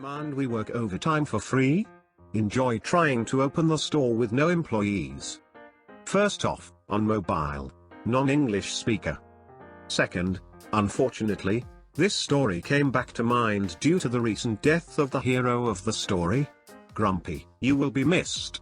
demand we work overtime for free? Enjoy trying to open the store with no employees. First off, on mobile, non-English speaker. Second, unfortunately, this story came back to mind due to the recent death of the hero of the story. Grumpy, you will be missed.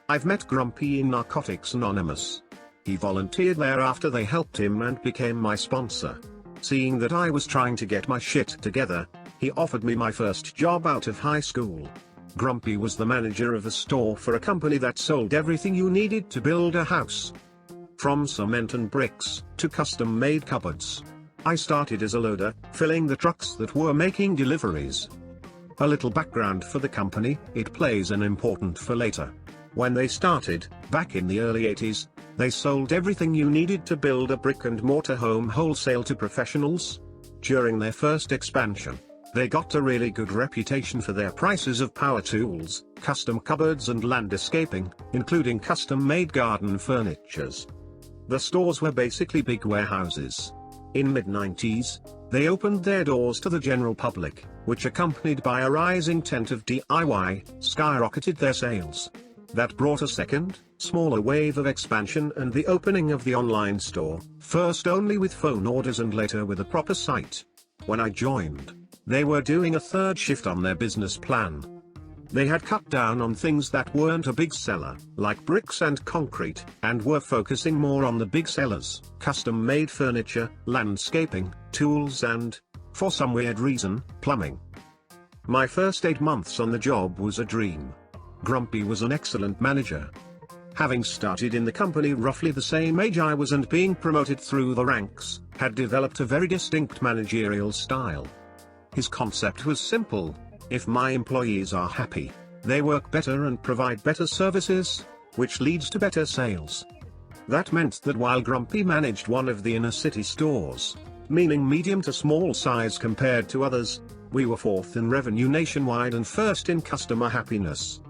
I've met Grumpy in Narcotics Anonymous. He volunteered there after they helped him and became my sponsor. Seeing that I was trying to get my shit together, he offered me my first job out of high school. Grumpy was the manager of a store for a company that sold everything you needed to build a house. From cement and bricks, to custom-made cupboards. I started as a loader, filling the trucks that were making deliveries. A little background for the company, it plays an important for later. When they started, back in the early 80s, they sold everything you needed to build a brick-and-mortar home wholesale to professionals. During their first expansion, they got a really good reputation for their prices of power tools, custom cupboards and landscaping, including custom-made garden furnitures. The stores were basically big warehouses. In mid-90s, they opened their doors to the general public, which accompanied by a rising trend of DIY, skyrocketed their sales. That brought a second, smaller wave of expansion and the opening of the online store, first only with phone orders and later with a proper site. When I joined, they were doing a third shift on their business plan. They had cut down on things that weren't a big seller, like bricks and concrete, and were focusing more on the big sellers, custom-made furniture, landscaping, tools and, for some weird reason, plumbing. My first 8 months on the job was a dream. Grumpy was an excellent manager. Having started in the company roughly the same age I was and being promoted through the ranks, had developed a very distinct managerial style. His concept was simple: if my employees are happy, they work better and provide better services, which leads to better sales. That meant that while Grumpy managed one of the inner city stores, meaning medium to small size compared to others, we were fourth in revenue nationwide and first in customer happiness.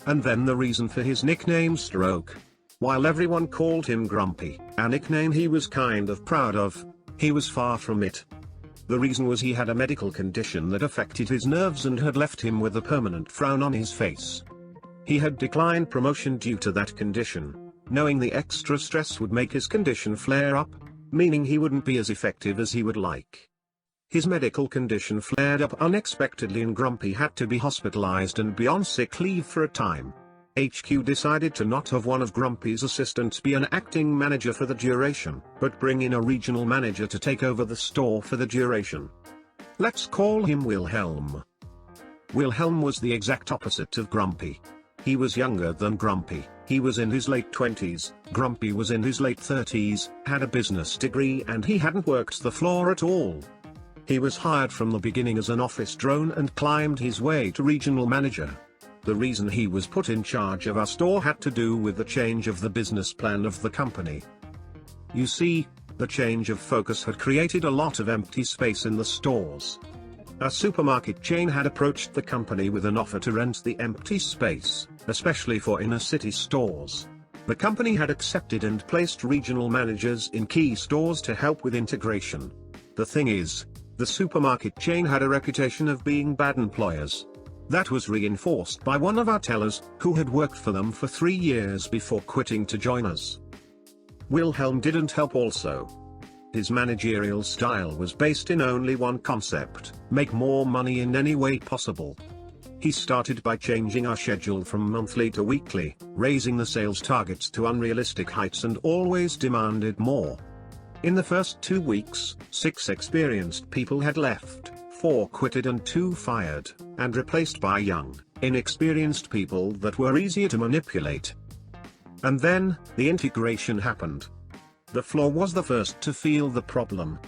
And then the reason for his nickname Stroke. While everyone called him Grumpy, a nickname he was kind of proud of, he was far from it. The reason was he had a medical condition that affected his nerves and had left him with a permanent frown on his face. He had declined promotion due to that condition, knowing the extra stress would make his condition flare up, meaning he wouldn't be as effective as he would like. His medical condition flared up unexpectedly and Grumpy had to be hospitalized and be on sick leave for a time. HQ decided to not have one of Grumpy's assistants be an acting manager for the duration, but bring in a regional manager to take over the store for the duration. Let's call him Wilhelm. Wilhelm was the exact opposite of Grumpy. He was younger than Grumpy, he was in his late 20s, Grumpy was in his late 30s, had a business degree and he hadn't worked the floor at all. He was hired from the beginning as an office drone and climbed his way to regional manager. The reason he was put in charge of our store had to do with the change of the business plan of the company. You see, the change of focus had created a lot of empty space in the stores. A supermarket chain had approached the company with an offer to rent the empty space, especially for inner city stores. The company had accepted and placed regional managers in key stores to help with integration. The thing is, the supermarket chain had a reputation of being bad employers. That was reinforced by one of our tellers, who had worked for them for 3 years before quitting to join us. Wilhelm didn't help also. His managerial style was based in only one concept: make more money in any way possible. He started by changing our schedule from monthly to weekly, raising the sales targets to unrealistic heights and always demanded more. In the first 2 weeks, 6 experienced people had left. 4 quitted and 2 fired, and replaced by young, inexperienced people that were easier to manipulate. And then, the integration happened. The floor was the first to feel the problem.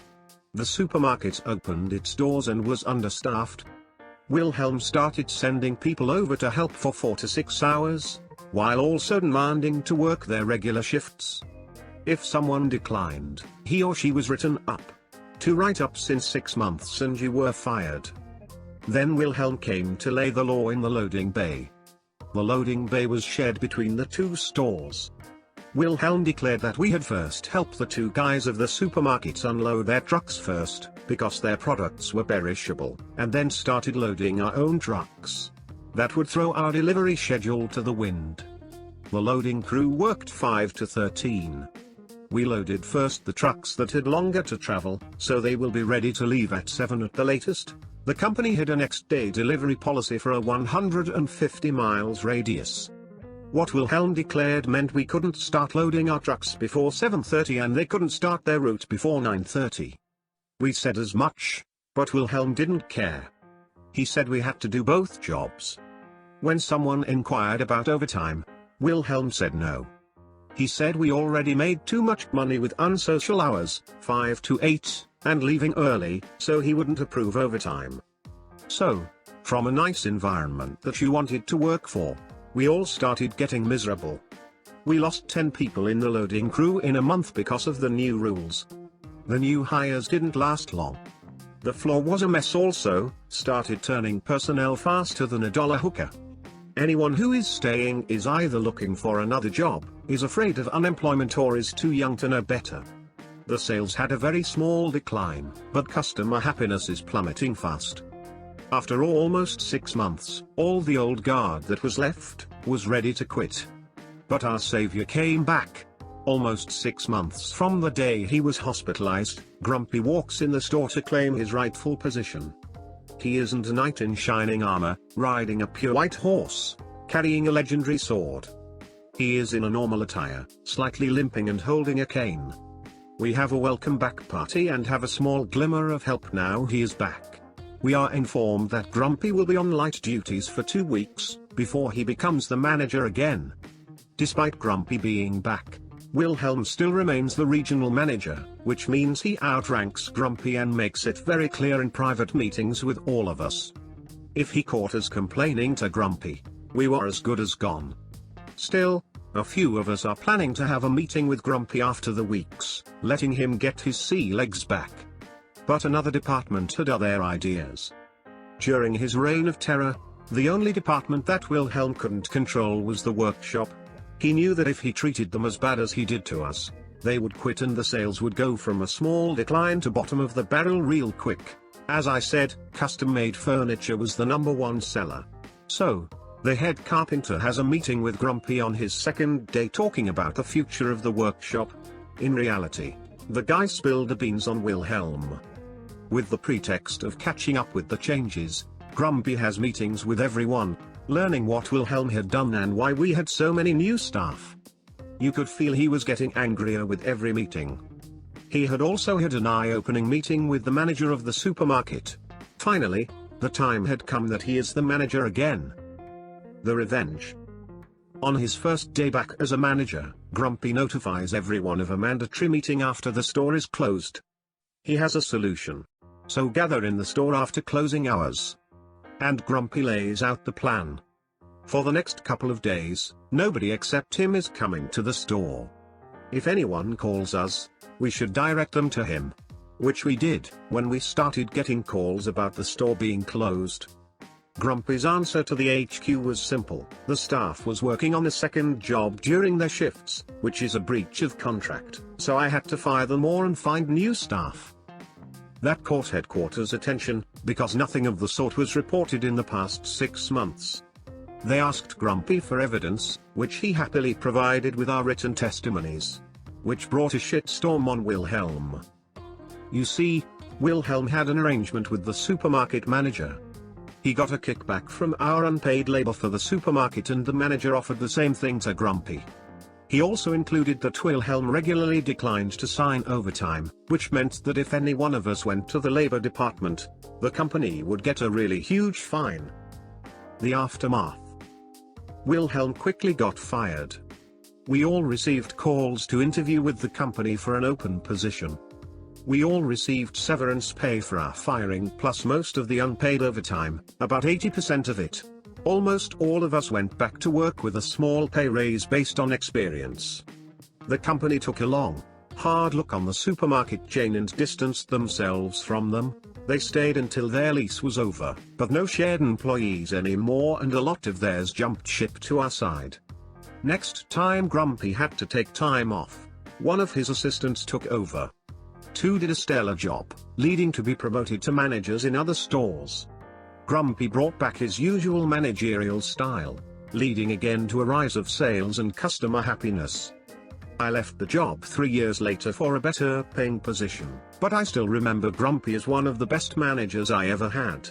The supermarket opened its doors and was understaffed. Wilhelm started sending people over to help for 4 to 6 hours, while also demanding to work their regular shifts. If someone declined, he or she was written up. 2 write-ups in 6 months and you were fired. Then Wilhelm came to lay the law in the loading bay. The loading bay was shared between the 2 stores. Wilhelm declared that we had first helped the 2 guys of the supermarkets unload their trucks first, because their products were perishable, and then started loading our own trucks. That would throw our delivery schedule to the wind. The loading crew worked 5 to 13. We loaded first the trucks that had longer to travel, so they will be ready to leave at 7 at the latest. The company had a next day delivery policy for a 150 miles radius. What Wilhelm declared meant we couldn't start loading our trucks before 7:30 and they couldn't start their route before 9:30. We said as much, but Wilhelm didn't care. He said we had to do both jobs. When someone inquired about overtime, Wilhelm said no. He said we already made too much money with unsocial hours, 5 to 8, and leaving early, so he wouldn't approve overtime. So, from a nice environment that you wanted to work for, we all started getting miserable. We lost 10 people in the loading crew in a month because of the new rules. The new hires didn't last long. The floor was a mess also, started turning personnel faster than a dollar hooker. Anyone who is staying is either looking for another job, is afraid of unemployment or is too young to know better. The sales had a very small decline, but customer happiness is plummeting fast. After almost 6 months, all the old guard that was left, was ready to quit. But our savior came back. Almost 6 months from the day he was hospitalized, Grumpy walks in the store to claim his rightful position. He isn't a knight in shining armor, riding a pure white horse, carrying a legendary sword. He is in a normal attire, slightly limping and holding a cane. We have a welcome back party and have a small glimmer of help now he is back. We are informed that Grumpy will be on light duties for 2 weeks, before he becomes the manager again. Despite Grumpy being back, Wilhelm still remains the regional manager, which means he outranks Grumpy and makes it very clear in private meetings with all of us. If he caught us complaining to Grumpy, we were as good as gone. Still, a few of us are planning to have a meeting with Grumpy after the weeks, letting him get his sea legs back. But another department had other ideas. During his reign of terror, the only department that Wilhelm couldn't control was the workshop. He knew that if he treated them as bad as he did to us, they would quit and the sales would go from a small decline to bottom of the barrel real quick. As I said, custom-made furniture was the #1 seller. So, the head carpenter has a meeting with Grumpy on his second day talking about the future of the workshop. In reality, the guy spilled the beans on Wilhelm. With the pretext of catching up with the changes, Grumpy has meetings with everyone, learning what Wilhelm had done and why we had so many new staff. You could feel he was getting angrier with every meeting. He had also had an eye-opening meeting with the manager of the supermarket. Finally, the time had come that he is the manager again. The revenge. On his first day back as a manager, Grumpy notifies everyone of a mandatory meeting after the store is closed. He has a solution. So gather in the store after closing hours. And Grumpy lays out the plan. For the next couple of days, nobody except him is coming to the store. If anyone calls us, we should direct them to him. Which we did, when we started getting calls about the store being closed. Grumpy's answer to the HQ was simple: the staff was working on a second job during their shifts, which is a breach of contract, so I had to fire them all and find new staff. That caught headquarters' attention, because nothing of the sort was reported in the past 6 months. They asked Grumpy for evidence, which he happily provided with our written testimonies. Which brought a shitstorm on Wilhelm. You see, Wilhelm had an arrangement with the supermarket manager. He got a kickback from our unpaid labor for the supermarket and the manager offered the same thing to Grumpy. He also included that Wilhelm regularly declined to sign overtime, which meant that if any one of us went to the labor department, the company would get a really huge fine. The aftermath. Wilhelm quickly got fired. We all received calls to interview with the company for an open position. We all received severance pay for our firing plus most of the unpaid overtime, about 80% of it. Almost all of us went back to work with a small pay raise based on experience. The company took a long, hard look on the supermarket chain and distanced themselves from them. They stayed until their lease was over, but no shared employees anymore and a lot of theirs jumped ship to our side. Next time Grumpy had to take time off, one of his assistants took over. 2 did a stellar job, leading to be promoted to managers in other stores. Grumpy brought back his usual managerial style, leading again to a rise of sales and customer happiness. I left the job 3 years later for a better paying position, but I still remember Grumpy as one of the best managers I ever had.